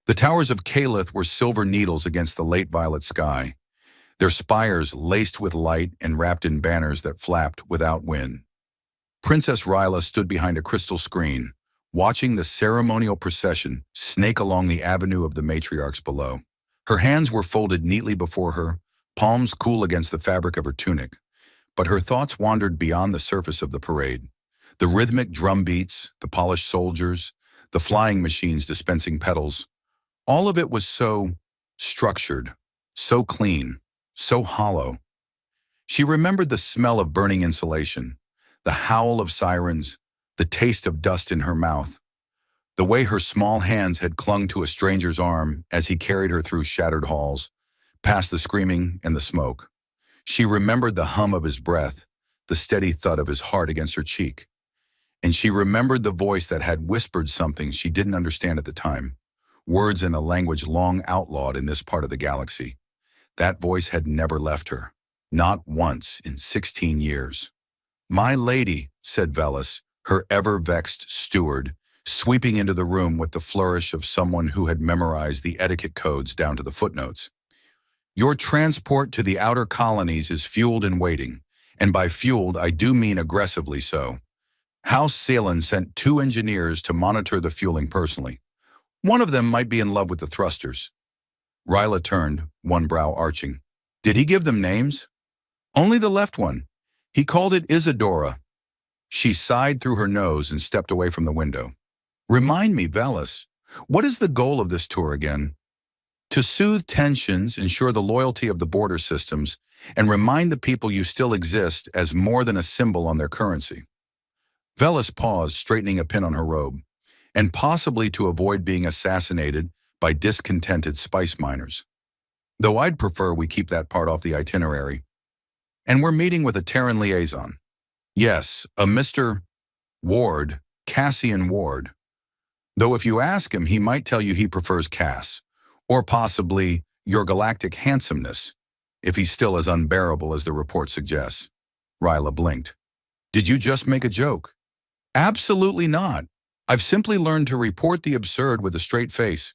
The towers of Calith were silver needles against the late violet sky, their spires laced with light and wrapped in banners that flapped without wind. Princess Ryla stood behind a crystal screen, watching the ceremonial procession snake along the avenue of the matriarchs below. Her hands were folded neatly before her, palms cool against the fabric of her tunic, but her thoughts wandered beyond the surface of the parade. The rhythmic drum beats, the polished soldiers, the flying machines dispensing petals, all of it was so structured, so clean, so hollow. She remembered the smell of burning insulation, the howl of sirens, the taste of dust in her mouth, the way her small hands had clung to a stranger's arm as he carried her through shattered halls, past the screaming and the smoke. She remembered the hum of his breath, the steady thud of his heart against her cheek. And she remembered the voice that had whispered something she didn't understand at the time, words in a language long outlawed in this part of the galaxy. That voice had never left her, not once in 16 years. "My lady," said Velis, her ever-vexed steward, sweeping into the room with the flourish of someone who had memorized the etiquette codes down to the footnotes. "Your transport to the outer colonies is fueled and waiting, and by fueled I do mean aggressively so. House Salen sent 2 engineers to monitor the fueling personally. One of them might be in love with the thrusters." Ryla turned, one brow arching. "Did he give them names?" "Only the left one. He called it Isadora." She sighed through her nose and stepped away from the window. "Remind me, Velis, what is the goal of this tour again?" "To soothe tensions, ensure the loyalty of the border systems, and remind the people you still exist as more than a symbol on their currency." Velis paused, straightening a pin on her robe, "and possibly to avoid being assassinated by discontented spice miners. Though I'd prefer we keep that part off the itinerary. And we're meeting with a Terran liaison." "Yes, a Mr. Ward, Cassian Ward. Though if you ask him, he might tell you he prefers Cass, or possibly your galactic handsomeness, if he's still as unbearable as the report suggests." Ryla blinked. "Did you just make a joke?" "Absolutely not. I've simply learned to report the absurd with a straight face."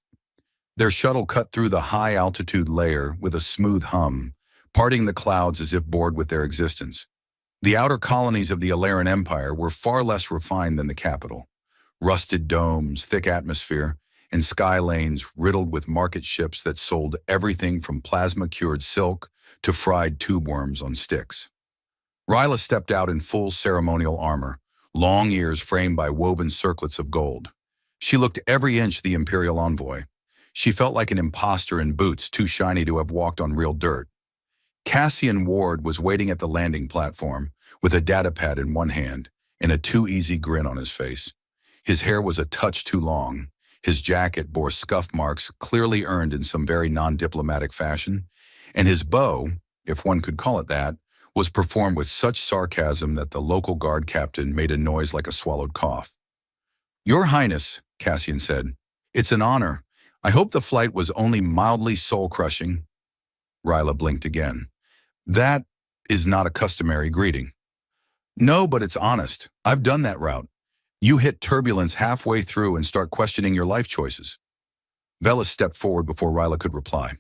Their shuttle cut through the high-altitude layer with a smooth hum, parting the clouds as if bored with their existence. The outer colonies of the Alaran Empire were far less refined than the capital. Rusted domes, thick atmosphere, and sky lanes riddled with market ships that sold everything from plasma-cured silk to fried tube worms on sticks. Ryla stepped out in full ceremonial armor, long ears framed by woven circlets of gold. She looked every inch the Imperial envoy. She felt like an imposter in boots too shiny to have walked on real dirt. Cassian Ward was waiting at the landing platform, with a datapad in one hand and a too-easy grin on his face. His hair was a touch too long. His jacket bore scuff marks clearly earned in some very non-diplomatic fashion, and his bow, if one could call it that, was performed with such sarcasm that the local guard captain made a noise like a swallowed cough. "Your Highness," Cassian said, "it's an honor. I hope the flight was only mildly soul-crushing." Ryla blinked again. "That is not a customary greeting." "No, but it's honest. I've done that route. You hit turbulence halfway through and start questioning your life choices." Velis stepped forward before Ryla could reply.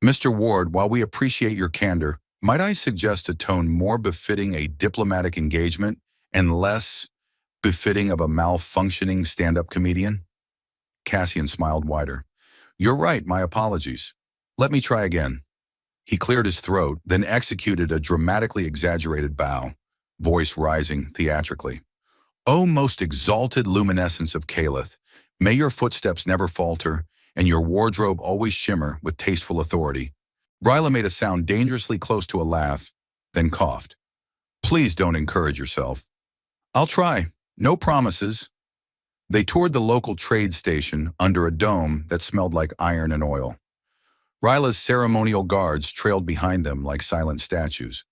"Mr. Ward, while we appreciate your candor, might I suggest a tone more befitting a diplomatic engagement and less befitting of a malfunctioning stand-up comedian?" Cassian smiled wider. "You're right, my apologies. Let me try again." He cleared his throat, then executed a dramatically exaggerated bow, voice rising theatrically. "O most exalted luminescence of Calith, may your footsteps never falter, and your wardrobe always shimmer with tasteful authority." Ryla made a sound dangerously close to a laugh, then coughed. "Please don't encourage yourself." "I'll try. No promises." They toured the local trade station under a dome that smelled like iron and oil. Ryla's ceremonial guards trailed behind them like silent statues,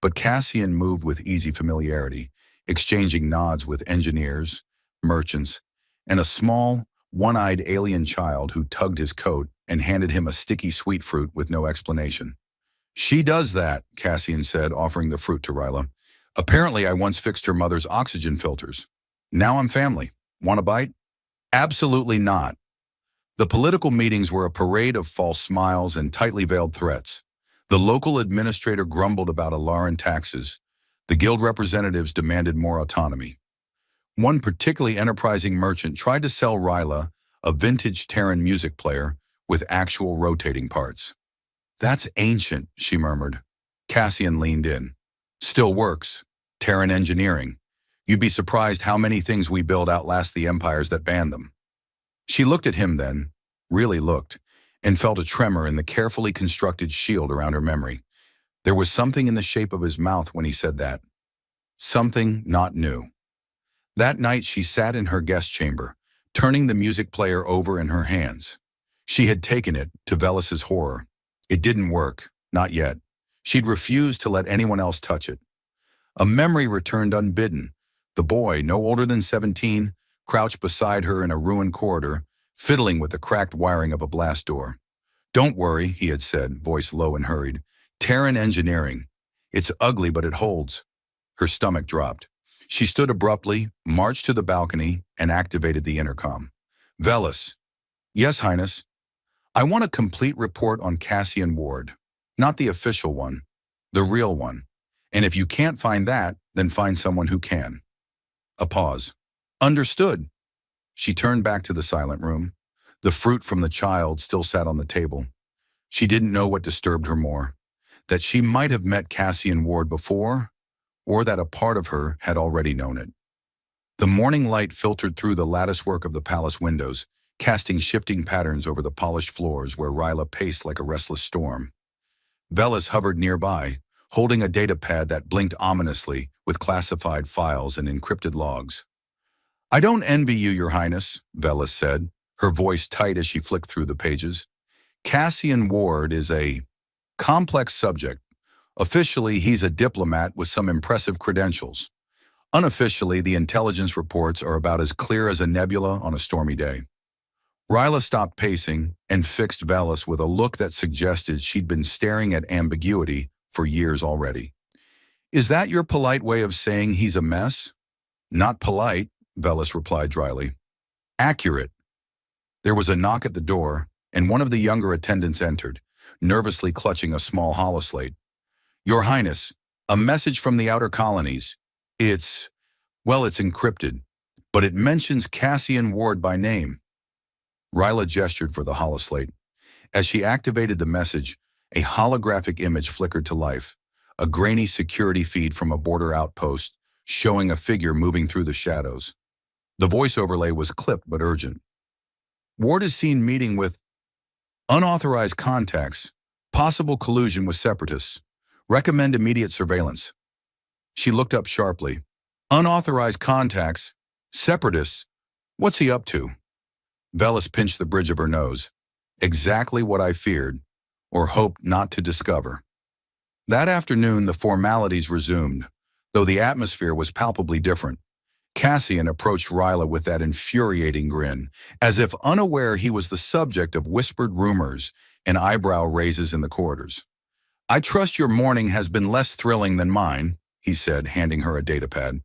but Cassian moved with easy familiarity, exchanging nods with engineers, merchants, and a small, one-eyed alien child who tugged his coat and handed him a sticky sweet fruit with no explanation. "She does that," Cassian said, offering the fruit to Ryla. "Apparently I once fixed her mother's oxygen filters. Now I'm family. Want a bite?" "Absolutely not." The political meetings were a parade of false smiles and tightly veiled threats. The local administrator grumbled about Alaran taxes. The guild representatives demanded more autonomy. One particularly enterprising merchant tried to sell Ryla a vintage Terran music player with actual rotating parts. "That's ancient," she murmured. Cassian leaned in. "Still works. Terran engineering. You'd be surprised how many things we build outlast the empires that banned them." She looked at him then, really looked, and felt a tremor in the carefully constructed shield around her memory. There was something in the shape of his mouth when he said that. Something not new. That night she sat in her guest chamber, turning the music player over in her hands. She had taken it, to Velus's horror. It didn't work, not yet. She'd refused to let anyone else touch it. A memory returned unbidden. The boy, no older than 17, crouched beside her in a ruined corridor, fiddling with the cracked wiring of a blast door. "Don't worry," he had said, voice low and hurried. "Terran engineering. It's ugly, but it holds." Her stomach dropped. She stood abruptly, marched to the balcony, and activated the intercom. "Velus." "Yes, Highness." "I want a complete report on Cassian Ward. Not the official one, the real one. And if you can't find that, then find someone who can." A pause. "Understood." She turned back to the silent room. The fruit from the child still sat on the table. She didn't know what disturbed her more, that she might have met Cassian Ward before, or that a part of her had already known it. The morning light filtered through the latticework of the palace windows, casting shifting patterns over the polished floors where Ryla paced like a restless storm. Velus hovered nearby, holding a datapad that blinked ominously with classified files and encrypted logs. "I don't envy you, Your Highness," Velus said, her voice tight as she flicked through the pages. "Cassian Ward is a complex subject. Officially, he's a diplomat with some impressive credentials. Unofficially, the intelligence reports are about as clear as a nebula on a stormy day." Ryla stopped pacing and fixed Velus with a look that suggested she'd been staring at ambiguity for years already. "Is that your polite way of saying he's a mess?" "Not polite," Velus replied dryly. "Accurate." There was a knock at the door, and one of the younger attendants entered, nervously clutching a small holoslate. "Your Highness, a message from the outer colonies. It's encrypted, but it mentions Cassian Ward by name." Ryla gestured for the holoslate. As she activated the message, a holographic image flickered to life, a grainy security feed from a border outpost, showing a figure moving through the shadows. The voice overlay was clipped but urgent. "Ward is seen meeting with unauthorized contacts, possible collusion with separatists. Recommend immediate surveillance." She looked up sharply. "Unauthorized contacts? Separatists? What's he up to?" Velus pinched the bridge of her nose. "Exactly what I feared, or hoped not to discover." That afternoon, the formalities resumed, though the atmosphere was palpably different. Cassian approached Ryla with that infuriating grin, as if unaware he was the subject of whispered rumors and eyebrow raises in the corridors. "I trust your morning has been less thrilling than mine," he said, handing her a datapad.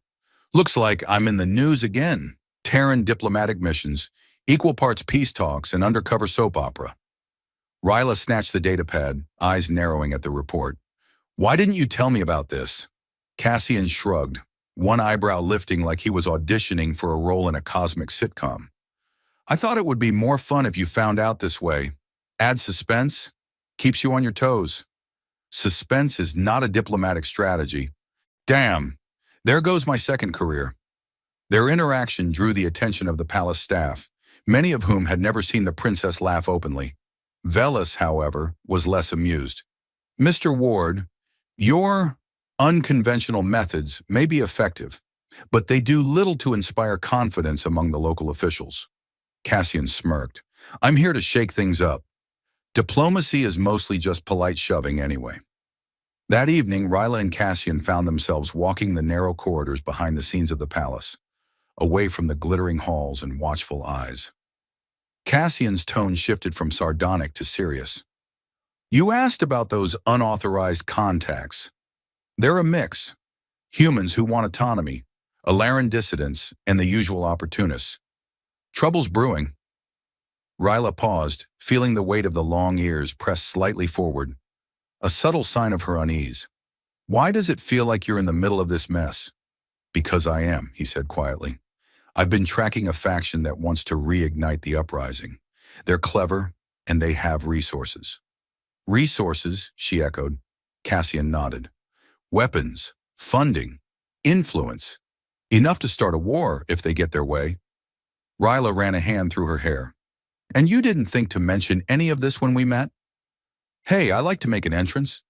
"Looks like I'm in the news again. Terran diplomatic missions, equal parts peace talks and undercover soap opera." Ryla snatched the datapad, eyes narrowing at the report. "Why didn't you tell me about this?" Cassian shrugged, one eyebrow lifting like he was auditioning for a role in a cosmic sitcom. "I thought it would be more fun if you found out this way. Adds suspense, keeps you on your toes." "Suspense is not a diplomatic strategy." "Damn, there goes my second career." Their interaction drew the attention of the palace staff, many of whom had never seen the princess laugh openly. Velus, however, was less amused. "Mr. Ward, your unconventional methods may be effective, but they do little to inspire confidence among the local officials." Cassian smirked. "I'm here to shake things up. Diplomacy is mostly just polite shoving anyway." That evening, Ryla and Cassian found themselves walking the narrow corridors behind the scenes of the palace, away from the glittering halls and watchful eyes. Cassian's tone shifted from sardonic to serious. "You asked about those unauthorized contacts. They're a mix. Humans who want autonomy, Alaran dissidents, and the usual opportunists. Trouble's brewing." Ryla paused, feeling the weight of the long ears pressed slightly forward, a subtle sign of her unease. Why does it feel like you're in the middle of this mess? Because I am, he said quietly. I've been tracking a faction that wants to reignite the uprising. They're clever, and they have resources. Resources, she echoed. Cassian nodded. Weapons, funding, influence. Enough to start a war if they get their way. Ryla ran a hand through her hair. And you didn't think to mention any of this when we met? Hey, I like to make an entrance.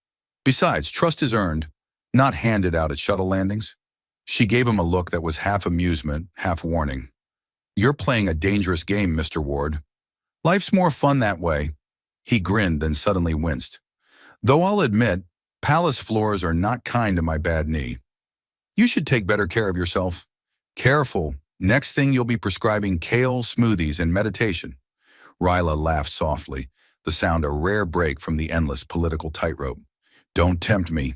Besides, trust is earned, not handed out at shuttle landings. She gave him a look that was half amusement, half warning. You're playing a dangerous game, Mr. Ward. Life's more fun that way. He grinned, then suddenly winced. Though I'll admit, palace floors are not kind to my bad knee. You should take better care of yourself. Careful, next thing you'll be prescribing kale, smoothies, and meditation. Ryla laughed softly, the sound a rare break from the endless political tightrope. Don't tempt me.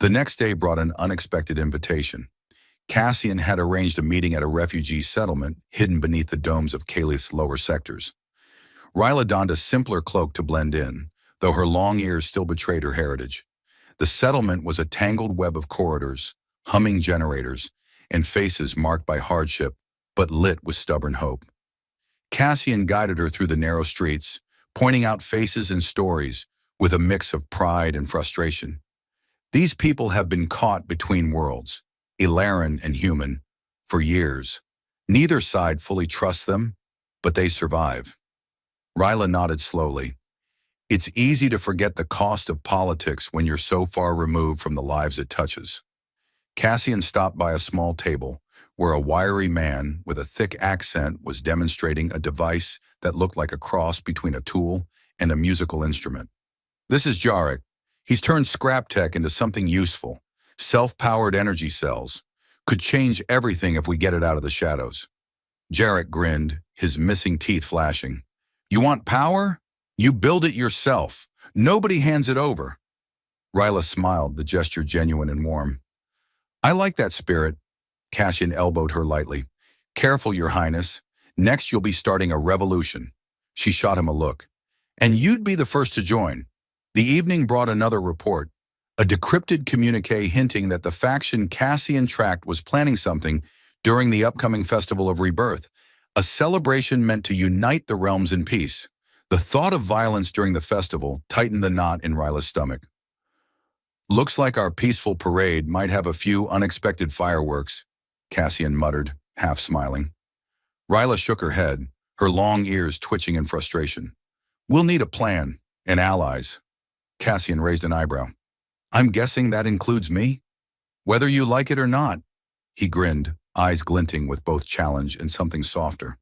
The next day brought an unexpected invitation. Cassian had arranged a meeting at a refugee settlement hidden beneath the domes of Calith's lower sectors. Ryla donned a simpler cloak to blend in, though her long ears still betrayed her heritage. The settlement was a tangled web of corridors, humming generators, and faces marked by hardship, but lit with stubborn hope. Cassian guided her through the narrow streets, pointing out faces and stories with a mix of pride and frustration. These people have been caught between worlds, Ilaran and human, for years. Neither side fully trusts them, but they survive. Ryla nodded slowly. It's easy to forget the cost of politics when you're so far removed from the lives it touches. Cassian stopped by a small table where a wiry man with a thick accent was demonstrating a device that looked like a cross between a tool and a musical instrument. This is Jarek. He's turned scrap tech into something useful. Self-powered energy cells. Could change everything if we get it out of the shadows. Jarek grinned, his missing teeth flashing. You want power? You build it yourself. Nobody hands it over. Ryla smiled, the gesture genuine and warm. I like that spirit. Cassian elbowed her lightly. Careful, Your Highness. Next you'll be starting a revolution. She shot him a look. And you'd be the first to join. The evening brought another report, a decrypted communique hinting that the faction Cassian tracked was planning something during the upcoming Festival of Rebirth, a celebration meant to unite the realms in peace. The thought of violence during the festival tightened the knot in Ryla's stomach. Looks like our peaceful parade might have a few unexpected fireworks, Cassian muttered, half smiling. Ryla shook her head, her long ears twitching in frustration. We'll need a plan, and allies. Cassian raised an eyebrow. I'm guessing that includes me? Whether you like it or not. He grinned, eyes glinting with both challenge and something softer.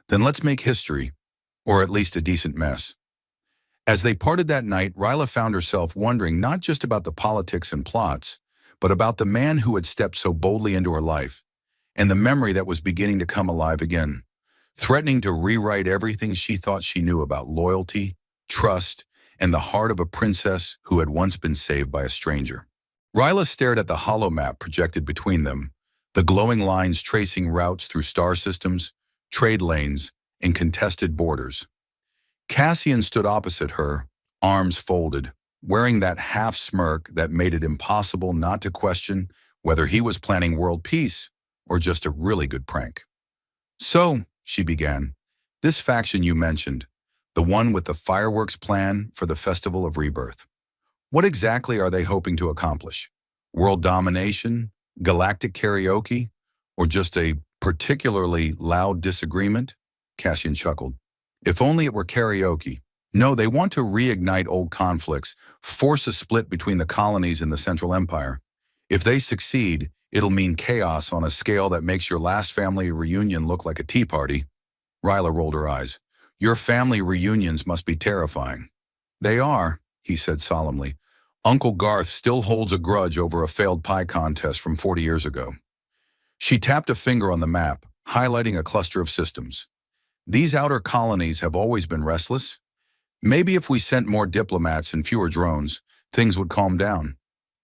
Then let's make history, or at least a decent mess. As they parted that night, Ryla found herself wondering not just about the politics and plots, but about the man who had stepped so boldly into her life, and the memory that was beginning to come alive again, threatening to rewrite everything she thought she knew about loyalty, trust, and the heart of a princess who had once been saved by a stranger. Ryla stared at the holomap projected between them, the glowing lines tracing routes through star systems, trade lanes, and contested borders. Cassian stood opposite her, arms folded, wearing that half smirk that made it impossible not to question whether he was planning world peace or just a really good prank. So, she began, this faction you mentioned, the one with the fireworks plan for the Festival of Rebirth. What exactly are they hoping to accomplish? World domination, galactic karaoke, or just a particularly loud disagreement? Cassian chuckled. If only it were karaoke. No, they want to reignite old conflicts, force a split between the colonies and the Central Empire. If they succeed, it'll mean chaos on a scale that makes your last family reunion look like a tea party. Ryla rolled her eyes. Your family reunions must be terrifying. They are, he said solemnly. Uncle Garth still holds a grudge over a failed pie contest from 40 years ago. She tapped a finger on the map, highlighting a cluster of systems. These outer colonies have always been restless. Maybe if we sent more diplomats and fewer drones, things would calm down.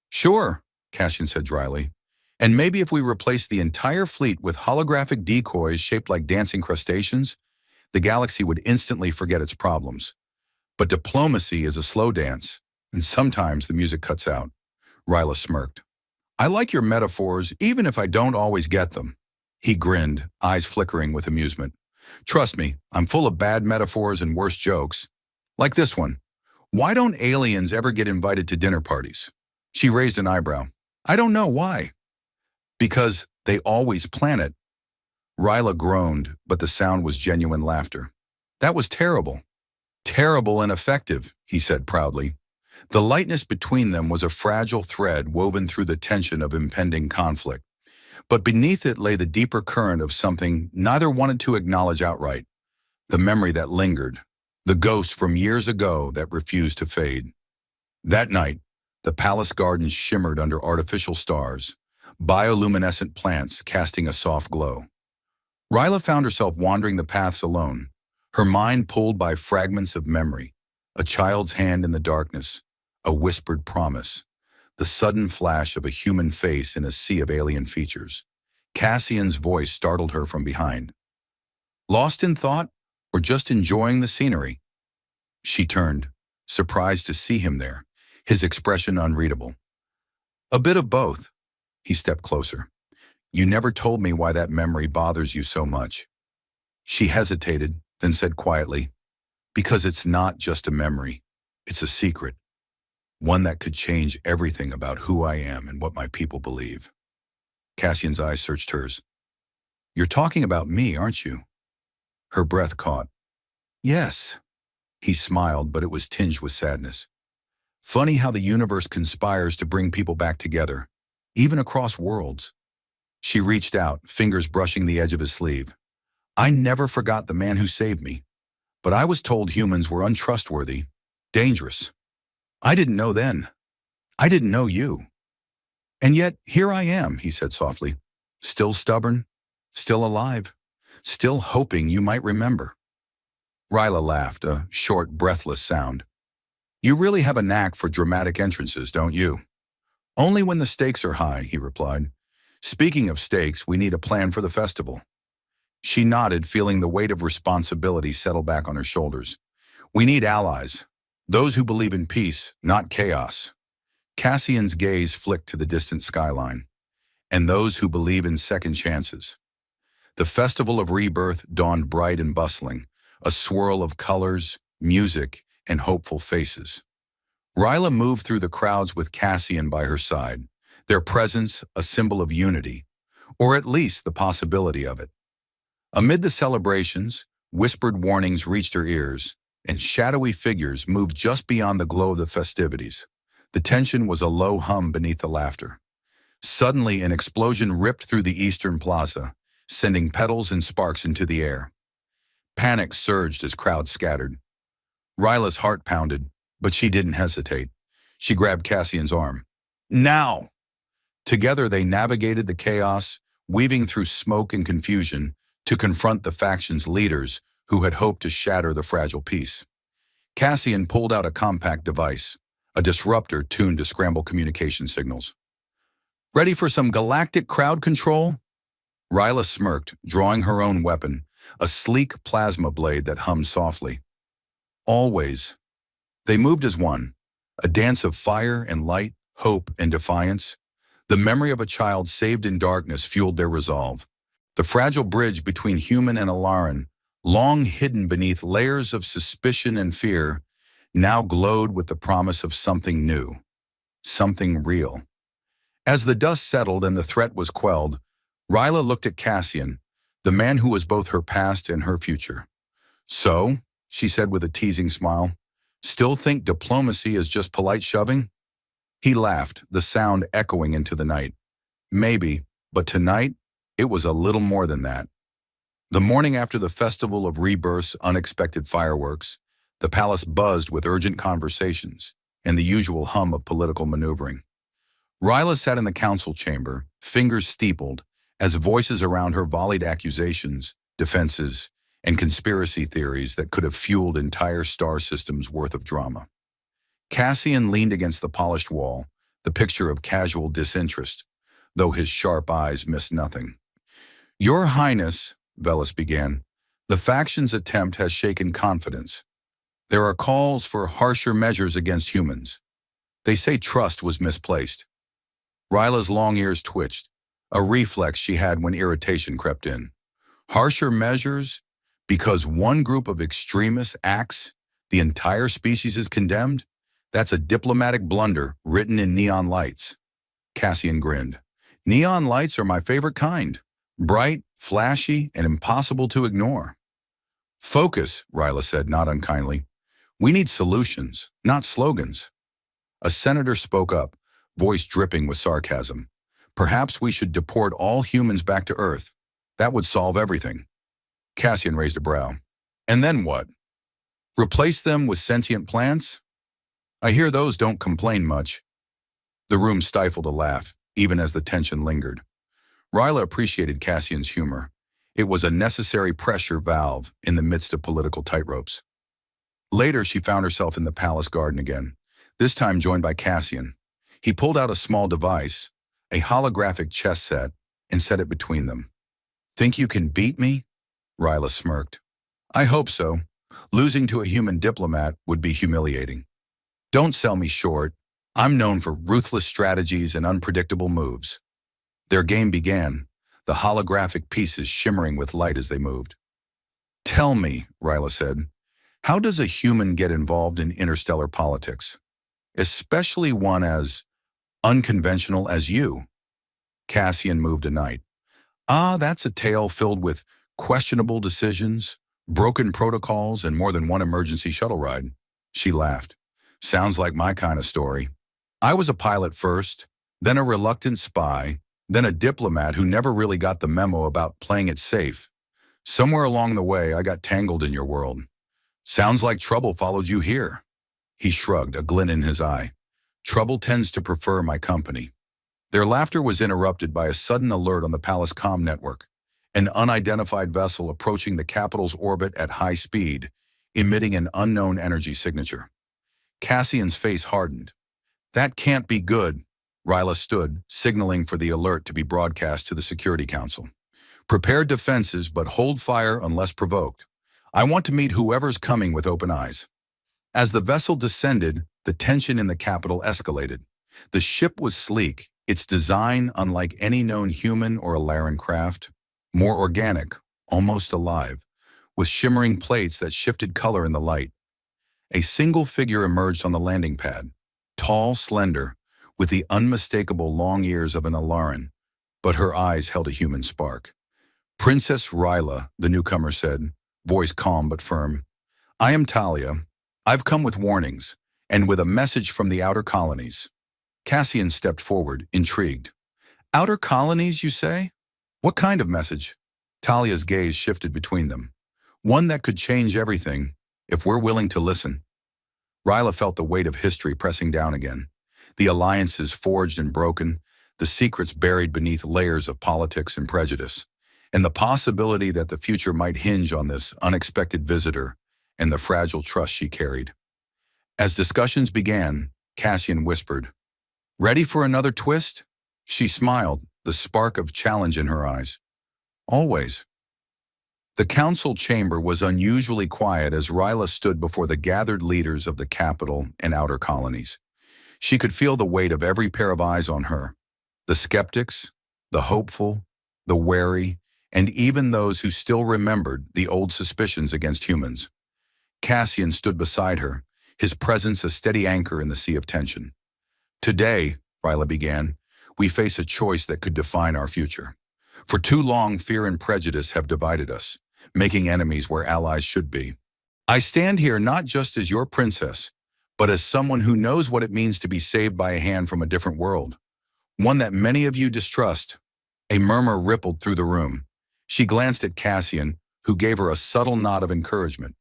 Sure, Cassian said dryly. And maybe if we replaced the entire fleet with holographic decoys shaped like dancing crustaceans, the galaxy would instantly forget its problems. But diplomacy is a slow dance, and sometimes the music cuts out. Ryla smirked. I like your metaphors, even if I don't always get them. He grinned, eyes flickering with amusement. Trust me, I'm full of bad metaphors and worse jokes. Like this one. Why don't aliens ever get invited to dinner parties? She raised an eyebrow. I don't know why. Because they always plan it. Ryla groaned, but the sound was genuine laughter. That was terrible. Terrible and effective, he said proudly. The lightness between them was a fragile thread woven through the tension of impending conflict. But beneath it lay the deeper current of something neither wanted to acknowledge outright. The memory that lingered. The ghost from years ago that refused to fade. That night, the palace gardens shimmered under artificial stars, bioluminescent plants casting a soft glow. Ryla found herself wandering the paths alone, her mind pulled by fragments of memory, a child's hand in the darkness, a whispered promise, the sudden flash of a human face in a sea of alien features. Cassian's voice startled her from behind. Lost in thought, or just enjoying the scenery? She turned, surprised to see him there, his expression unreadable. A bit of both. He stepped closer. You never told me why that memory bothers you so much. She hesitated, then said quietly, because it's not just a memory, it's a secret. One that could change everything about who I am and what my people believe. Cassian's eyes searched hers. You're talking about me, aren't you? Her breath caught. Yes. He smiled, but it was tinged with sadness. Funny how the universe conspires to bring people back together, even across worlds. She reached out, fingers brushing the edge of his sleeve. I never forgot the man who saved me, but I was told humans were untrustworthy, dangerous. I didn't know then. I didn't know you. And yet, here I am, he said softly, still stubborn, still alive, still hoping you might remember. Ryla laughed, a short, breathless sound. You really have a knack for dramatic entrances, don't you? Only when the stakes are high, he replied. Speaking of stakes, we need a plan for the festival. She nodded, feeling the weight of responsibility settle back on her shoulders. We need allies, those who believe in peace, not chaos. Cassian's gaze flicked to the distant skyline. And those who believe in second chances. The Festival of Rebirth dawned bright and bustling, a swirl of colors, music, and hopeful faces. Ryla moved through the crowds with Cassian by her side, their presence a symbol of unity, or at least the possibility of it. Amid the celebrations, whispered warnings reached her ears, and shadowy figures moved just beyond the glow of the festivities. The tension was a low hum beneath the laughter. Suddenly, an explosion ripped through the eastern plaza, sending petals and sparks into the air. Panic surged as crowds scattered. Ryla's heart pounded, but she didn't hesitate. She grabbed Cassian's arm. Now! Together they navigated the chaos, weaving through smoke and confusion to confront the faction's leaders who had hoped to shatter the fragile peace. Cassian pulled out a compact device, a disruptor tuned to scramble communication signals. Ready for some galactic crowd control? Ryla smirked, drawing her own weapon, a sleek plasma blade that hummed softly. Always. They moved as one, a dance of fire and light, hope and defiance. The memory of a child saved in darkness fueled their resolve. The fragile bridge between human and Alaran, long hidden beneath layers of suspicion and fear, now glowed with the promise of something new, something real. As the dust settled and the threat was quelled, Ryla looked at Cassian, the man who was both her past and her future. So, she said with a teasing smile, still think diplomacy is just polite shoving? He laughed, the sound echoing into the night. Maybe, but tonight, it was a little more than that. The morning after the Festival of Rebirth's unexpected fireworks, the palace buzzed with urgent conversations and the usual hum of political maneuvering. Ryla sat in the council chamber, fingers steepled, as voices around her volleyed accusations, defenses, and conspiracy theories that could have fueled entire star systems worth of drama. Cassian leaned against the polished wall, the picture of casual disinterest, though his sharp eyes missed nothing. Your Highness, Velis began, The faction's attempt has shaken confidence. There are calls for harsher measures against humans. They say trust was misplaced. Ryla's long ears twitched, a reflex she had when irritation crept in. Harsher measures? Because one group of extremists acts, the entire species is condemned? That's a diplomatic blunder written in neon lights. Cassian grinned. Neon lights are my favorite kind. Bright, flashy, and impossible to ignore. Focus, Ryla said, not unkindly. We need solutions, not slogans. A senator spoke up, voice dripping with sarcasm. Perhaps we should deport all humans back to Earth. That would solve everything. Cassian raised a brow. And then what? Replace them with sentient plants? I hear those don't complain much. The room stifled a laugh, even as the tension lingered. Ryla appreciated Cassian's humor. It was a necessary pressure valve in the midst of political tightropes. Later, she found herself in the palace garden again, this time joined by Cassian. He pulled out a small device, a holographic chess set, and set it between them. Think you can beat me? Ryla smirked. I hope so. Losing to a human diplomat would be humiliating. Don't sell me short. I'm known for ruthless strategies and unpredictable moves. Their game began, the holographic pieces shimmering with light as they moved. Tell me, Ryla said, how does a human get involved in interstellar politics? Especially one as unconventional as you? Cassian moved a knight. That's a tale filled with questionable decisions, broken protocols, and more than one emergency shuttle ride. She laughed. Sounds like my kind of story. I was a pilot first, then a reluctant spy, then a diplomat who never really got the memo about playing it safe. Somewhere along the way, I got tangled in your world. Sounds like trouble followed you here. He shrugged, a glint in his eye. Trouble tends to prefer my company. Their laughter was interrupted by a sudden alert on the palace comm network. An unidentified vessel approaching the capital's orbit at high speed, emitting an unknown energy signature. Cassian's face hardened. That can't be good. Ryla stood, signaling for the alert to be broadcast to the Security Council. Prepare defenses, but hold fire unless provoked. I want to meet whoever's coming with open eyes. As the vessel descended, the tension in the capital escalated. The ship was sleek, its design unlike any known human or Alaran craft, more organic, almost alive, with shimmering plates that shifted color in the light. A single figure emerged on the landing pad, tall, slender, with the unmistakable long ears of an Alaran, but her eyes held a human spark. Princess Ryla, the newcomer said, voice calm but firm. I am Talia. I've come with warnings, and with a message from the outer colonies. Cassian stepped forward, intrigued. Outer colonies, you say? What kind of message? Talia's gaze shifted between them. One that could change everything, if we're willing to listen. Ryla felt the weight of history pressing down again. The alliances forged and broken, the secrets buried beneath layers of politics and prejudice, and the possibility that the future might hinge on this unexpected visitor and the fragile trust she carried. As discussions began, Cassian whispered, Ready for another twist? She smiled, the spark of challenge in her eyes. Always. The council chamber was unusually quiet as Ryla stood before the gathered leaders of the capital and outer colonies. She could feel the weight of every pair of eyes on her. The skeptics, the hopeful, the wary, and even those who still remembered the old suspicions against humans. Cassian stood beside her, his presence a steady anchor in the sea of tension. Today, Ryla began, we face a choice that could define our future. For too long, fear and prejudice have divided us, making enemies where allies should be. I stand here not just as your princess, but as someone who knows what it means to be saved by a hand from a different world. One that many of you distrust. A murmur rippled through the room. She glanced at Cassian, who gave her a subtle nod of encouragement.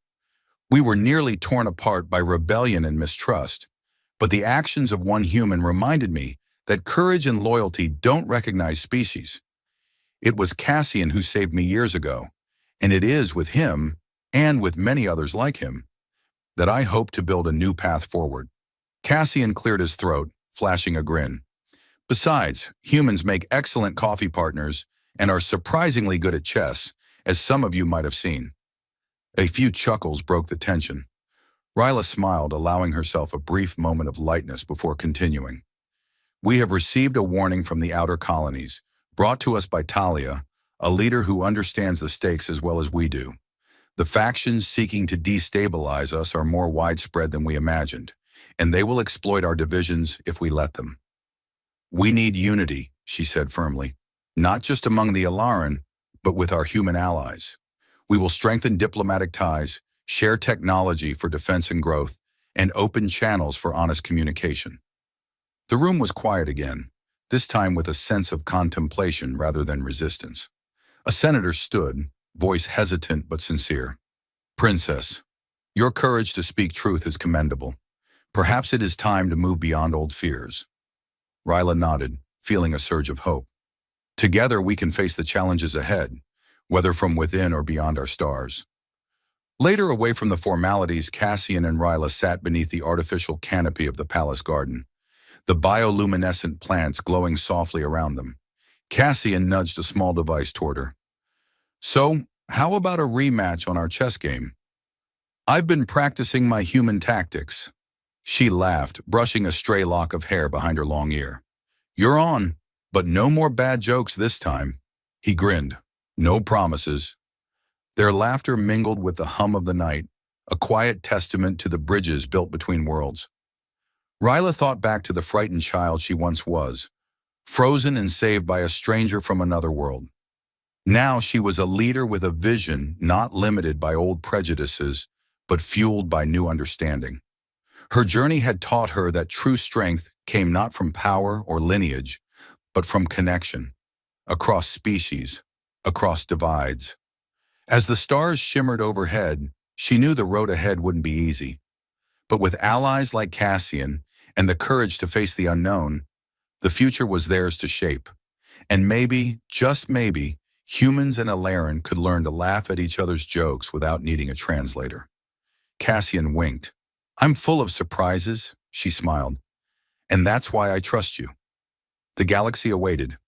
We were nearly torn apart by rebellion and mistrust, but the actions of one human reminded me that courage and loyalty don't recognize species. It was Cassian who saved me years ago, and it is with him, and with many others like him, that I hope to build a new path forward. Cassian cleared his throat, flashing a grin. Besides, humans make excellent coffee partners and are surprisingly good at chess, as some of you might have seen. A few chuckles broke the tension. Ryla smiled, allowing herself a brief moment of lightness before continuing. We have received a warning from the outer colonies, brought to us by Talia, a leader who understands the stakes as well as we do. The factions seeking to destabilize us are more widespread than we imagined, and they will exploit our divisions if we let them. We need unity, she said firmly, not just among the Alaran, but with our human allies. We will strengthen diplomatic ties, share technology for defense and growth, and open channels for honest communication. The room was quiet again, this time with a sense of contemplation rather than resistance. A senator stood, voice hesitant but sincere. Princess, your courage to speak truth is commendable. Perhaps it is time to move beyond old fears. Ryla nodded, feeling a surge of hope. Together we can face the challenges ahead, whether from within or beyond our stars. Later, away from the formalities, Cassian and Ryla sat beneath the artificial canopy of the palace garden, the bioluminescent plants glowing softly around them. Cassian nudged a small device toward her. So, how about a rematch on our chess game? I've been practicing my human tactics. She laughed, brushing a stray lock of hair behind her long ear. You're on, but no more bad jokes this time. He grinned. No promises. Their laughter mingled with the hum of the night, a quiet testament to the bridges built between worlds. Ryla thought back to the frightened child she once was, frozen and saved by a stranger from another world. Now she was a leader with a vision not limited by old prejudices, but fueled by new understanding. Her journey had taught her that true strength came not from power or lineage, but from connection, across species, across divides. As the stars shimmered overhead, she knew the road ahead wouldn't be easy. But with allies like Cassian and the courage to face the unknown, the future was theirs to shape. And maybe, just maybe, humans and Alaran could learn to laugh at each other's jokes without needing a translator. Cassian winked. I'm full of surprises, she smiled. And that's why I trust you. The galaxy awaited,